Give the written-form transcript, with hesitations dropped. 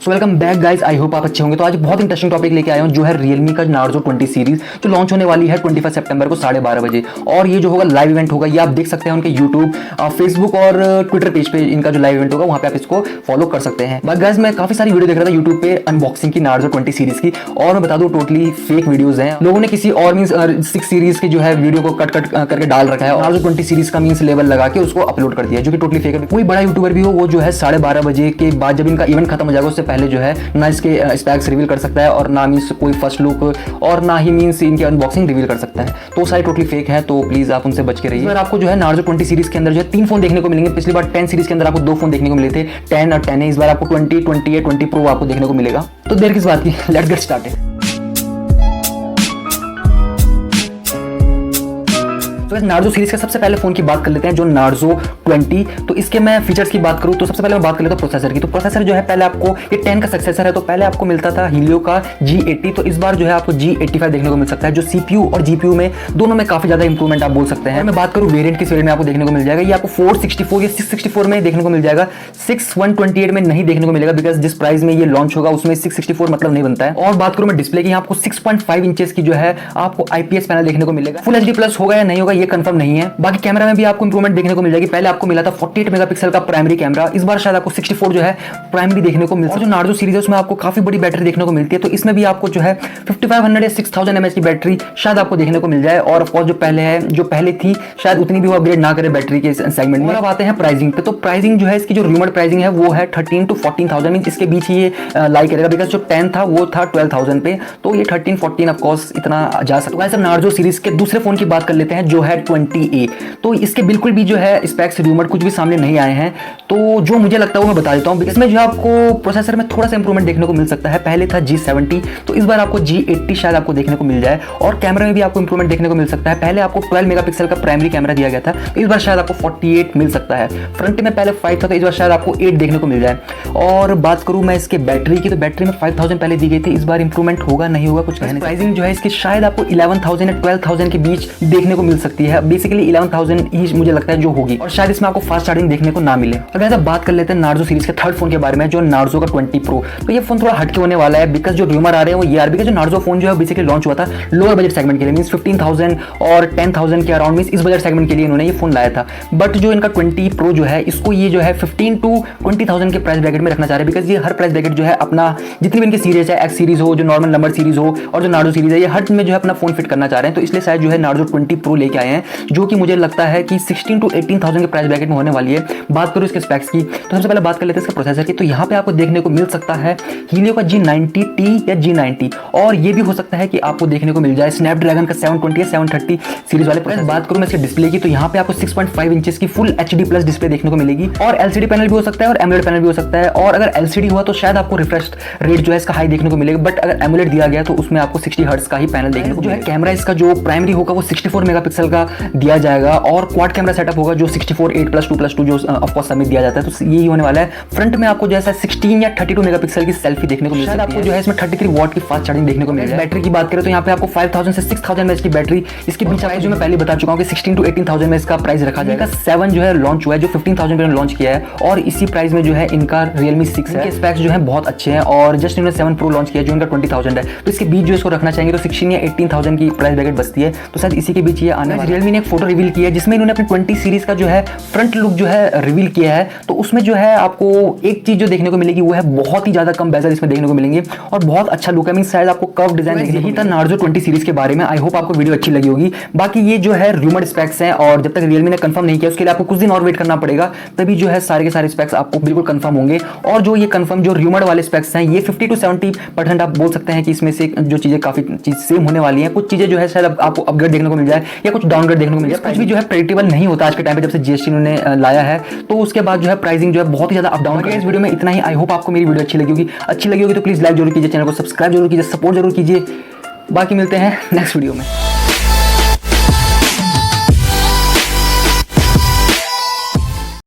So welcome back guys, I hope आप अच्छे होंगे। तो आज बहुत इंटरेस्टिंग टॉपिक लेके आया हूँ जो है Realme का नार्जो 20 सीरीज जो लॉन्च होने वाली है 25 सितंबर को 12:30 बजे। और ये जो होगा लाइव इवेंट होगा, ये आप देख सकते हैं उनके यूट्यूब, फेसबुक और ट्विटर पेज पे इनका जो लाइव इवेंट होगा वहाँ पे आप इसको फॉलो कर सकते हैं। बट गाइस मैं काफी सारी वीडियो देख रहा था यूट्यूब पे अनबॉक्सिंग की नार्जो 20 सीरीज की, और मैं बता दूं टोटली फेक वीडियोज हैं। लोगों ने किसी और मींस 6 सीरीज की जो है वीडियो को कट करके डाल रखा है और नार्जो 20 सीरीज का मींस लेवल लगा के उसको अपलोड कर दिया, जो कि टोटली फेक है। कोई बड़ा यूट्यूबर भी हो वो जो है 12:30 बजे के बाद जब इनका इवेंट खत्म हो जाएगा उससे पहले जो है ना इसके स्पैक्स रिवील कर सकता है और ना मींस कोई फर्स्ट लुक और ना ही मींस इनकी अनबॉक्सिंग रिवील कर सकता है। तो सारे टोटली फेक है, तो प्लीज आप उनसे बच के रहिए। आपको जो है नार्जो 20 सीरीज के अंदर जो है 3 फोन देखने को मिलेंगे। पिछली बार 10 सीरीज के अंदर आपको 2 फोन देखने को मिले थे, 10 और 10 है। इस बार आपको 20, 20 20 प्रो आपको देखने को मिलेगा। तो देर किस बात की, लेट्स गेट स्टार्टेड। तो इस नार्जो सीरीज के सबसे पहले फोन की बात कर लेते हैं जो नार्जो 20। तो इसके मैं फीचर्स की बात करूं तो सबसे पहले मैं बात कर लेता हूं प्रोसेसर की। तो प्रोसेसर जो है पहले आपको, ये 10 का सक्सेसर है, तो पहले आपको मिलता था हीलियो का G80, तो इस बार जो है आपको G85 देखने को मिल सकता है, जो CPU और GPU में दोनों में काफी ज्यादा इंप्रूवमेंट आप बोल सकते हैं। मैं बात करूं वेरिएंट किस वेरिएंट में आपको देखने को मिल जाएगा, ये आपको 464 या 664 में देखने को मिल जाएगा, 6128 में नहीं देखने को मिलेगा, बिकॉज जिस प्राइस में ये लॉन्च होगा उसमें 664 मतलब नहीं बनता है। और बात करूं मैं डिस्प्ले की, यहाँ आपको 6.5 इंचेस की जो है आपको IPS पैनल देखने को मिलेगा। फुल HD प्लस होगा या नहीं होगा ये कंफर्म नहीं है। बाकी कैमरा में भी आपको इंप्रूवमेंट देखने को मिल जाएगी। पहले आपको मिला था 48 मेगापिक्सल का प्राइमरी कैमरा, इस बार शायद आपको 64 जो है प्राइमरी देखने को मिलता है। जो नार्जो सीरीज है उसमें आपको काफी बड़ी बैटरी देखने को मिलती है, तो इसमें भी आपको जो है 5500 या 6000 mAh की बैटरी शायद आपको देखने को मिल जाए। और ऑफकोर्स जो पहले थी शायद उतनी भी वो अपग्रेड ना करे बैटरी के सेगमेंट में। अब आते हैं प्राइसिंग पे। तो प्राइसिंग जो है इसकी जो रूमर्ड प्राइसिंग है वो है 13 to 14000 मींस इसके बीच ही ये लाई करेगा, बिकॉज जो 10 था वो था 12000 पे, तो ये 13-14 ऑफकोर्स इतना जा सकता है। नार्जो सीरीज के दूसरे फोन की बात कर लेते हैं जो है 20A। तो इसके बिल्कुल भी जो है स्पेक्स रूमर कुछ भी सामने नहीं आए हैं, तो जो मुझे लगता है वो मैं बता देता हूं। इसमें जो है आपको प्रोसेसर में थोड़ा सा इंप्रूवमेंट देखने को मिल सकता है। पहले था G70, तो इस बार आपको G80 शायद आपको देखने को मिल जाए। और कैमरा में भी आपको इंप्रूवमेंट देखने को मिल सकता है। पहले आपको 12 मेगापिक्सल का प्राइमरी कैमरा दिया गया था, तो इस बार शायद आपको 48 मिल सकता है। फ्रंट में पहले 5 था, तो इस बार शायद आपको 8 देखने को मिल जाए। और बात करूं मैं इसके बैटरी की, तो बैटरी में 5000 पहले दी गई थी, इस बार इंप्रूवमेंट होगा नहीं होगा कुछ कहने। प्राइसिंग जो है इसकी शायद आपको 11000 या 12000 के बीच देखने को मिल सकती है। बेसिकली 11000 ही मुझे लगता है जो होगी, और शायद इसमें आपको फास्ट चार्जिंग देखने को ना मिले। अगर ऐसा बात कर लेते हैं नार्जो सीरीज के थर्ड फोन के बारे में जो नार्जो का 20 प्रो। तो ये फोन थोड़ा हटके होने वाला है, बिकॉज जो रूमर आ रहे हैं वो ये आर बिकॉज जो नार्जो फोन जो है बेसिकली लॉन्च हुआ था लोअर बजट सेगमेंट के लिए, मींस 15000 और 10000 के अराउंड, मींस इस बजट सेगमेंट के लिए इन्होंने ये फोन लाया था। बट जो इनका 20 प्रो जो है इसको ये जो है 15 to 20000 के प्राइस ब्रैकेट में रखना चाह रहे हैं, बिकॉज ये हर प्राइस ब्रैकेट जो है अपना जितनी भी इनकी सीरीज है, एक्स सीरीज हो, जो नॉर्मल नंबर सीरीज हो, और जो नार्जो सीरीज है, ये हर में जो है अपना फोन फिट करना चाह रहे हैं। तो इसलिए शायद जो है नार्जो 20 प्रो लेके आए हैं, जो कि मुझे लगता है कि 16 to 18000 के प्राइस ब्रैकेट में होने वाली है। बात करूं इसके स्पेक्स की, तो सबसे पहले बात कर लेते हैं इसके प्रोसेसर की। तो यहाँ पे आपको देखने को मिल सकता है हीलियो का G90T या G90, और ये भी हो सकता है कि आपको देखने को मिल जाए स्नैपड्रैगन का 720 या 730 सीरीज वाले प्रोसेसर। बात करूं मैं इसके डिस्प्ले की, तो यहाँ पे आपको 6.5 इंचेस की फुल HD प्लस डिस्प्ले देखने को मिलेगी, और LCD पैनल भी हो सकता है और AMOLED पैनल भी हो सकता है। और अगर LCD हुआ तो शायद आपको रिफ्रेश रेट जो है इसका हाई देखने को मिलेगा, बट अगर AMOLED दिया गया तो उसमें आपको 60 हर्ट्ज का ही पैनल देखने को मिलेगा। कैमरा इसका जो प्राइमरी होगा वो 64 मेगापिक्सल का दिया जाएगा, और क्वाड कैमरा सेटअप होगा जो 64 8+2+2 जो ऑफकोर्स सबमिट दिया जाता है, तो यही होने वाला है। फ्रंट में आपको जैसा 16 या 32 मेगापिक्सल की सेल्फी देखने को मिल सकती है। आपको जो है इसमें 33 वॉट की फास्ट चार्जिंग देखने को मिलेगी। बैटरी की बात करें तो यहाँ पे आपको 5000 से 6000 mAh की बैटरी, इसके बीच प्राइस जो मैं पहले बता चुका हूँ कि 16 to 18000 में इसका प्राइस रखा जाएगा। 7 जो है लॉन्च हुआ है, जो 15000 पे लॉन्च किया है, और इसी प्राइस में जो है इनका Realme 6 है। इसके स्पेक्स जो है बहुत अच्छे हैं, और जस्ट इन्होंने 7 प्रो लॉन्च किया जो इनका 20000 है, तो इसके बीच जो इसको रखना चाहेंगे तो 16 या 18000 की प्राइस ब्रैकेट बचती है, तो शायद इसी के बीच ये आने वाला है। Realme ने एक फोटो रिवील की है जिसमें इन्होंने अपनी 20 सीरीज का जो है फ्रंट लुक जो है रिवील किया है, तो उसमें जो है आपको एक चीज जो देखने को मिलेगी वो है बहुत ही ज्यादा कम बेजल इसमें देखने को मिलेंगे, और बहुत अच्छा लुक है, मींस शायद आपको कर्व डिजाइन। यही था नार्जो 20 सीरीज के बारे में। आई होप आपको वीडियो अच्छी लगी होगी। बाकी ये जो है रूमर्ड स्पेक्स हैं, और जब तक Realme ने कंफर्म नहीं किया उसके लिए आपको कुछ दिन और वेट करना पड़ेगा, तभी जो है सारे के सारे स्पेक्स आपको बिल्कुल कंफर्म होंगे। और जो ये कंफर्म जो रूमर्ड वाले स्पेक्स हैं ये 50 to 70% आप बोल सकते हैं कि इसमें से जो चीजें काफी चीज सेम होने वाली हैं। कुछ चीजें जो है शायद आपको अपग्रेड देखने को मिल जाए या कुछ डाउनग्रेड देखने को मिल जाए। कुछ भी जो है प्रेडिक्टेबल नहीं होता आज के टाइम पे, जब से GST उन्होंने लाया है, तो उसके बाद जो है प्राइसिंग जो है बहुत ही ज्यादा अप डाउन। इस वीडियो में इतना ही। आई होप आपको मेरी वीडियो अच्छी लगी होगी तो प्लीज लाइक जरूर कीजिए, चैनल को सब्सक्राइब जरूर कीजिए, सपोर्ट जरूर कीजिए। बाकी मिलते हैं नेक्स्ट वीडियो में।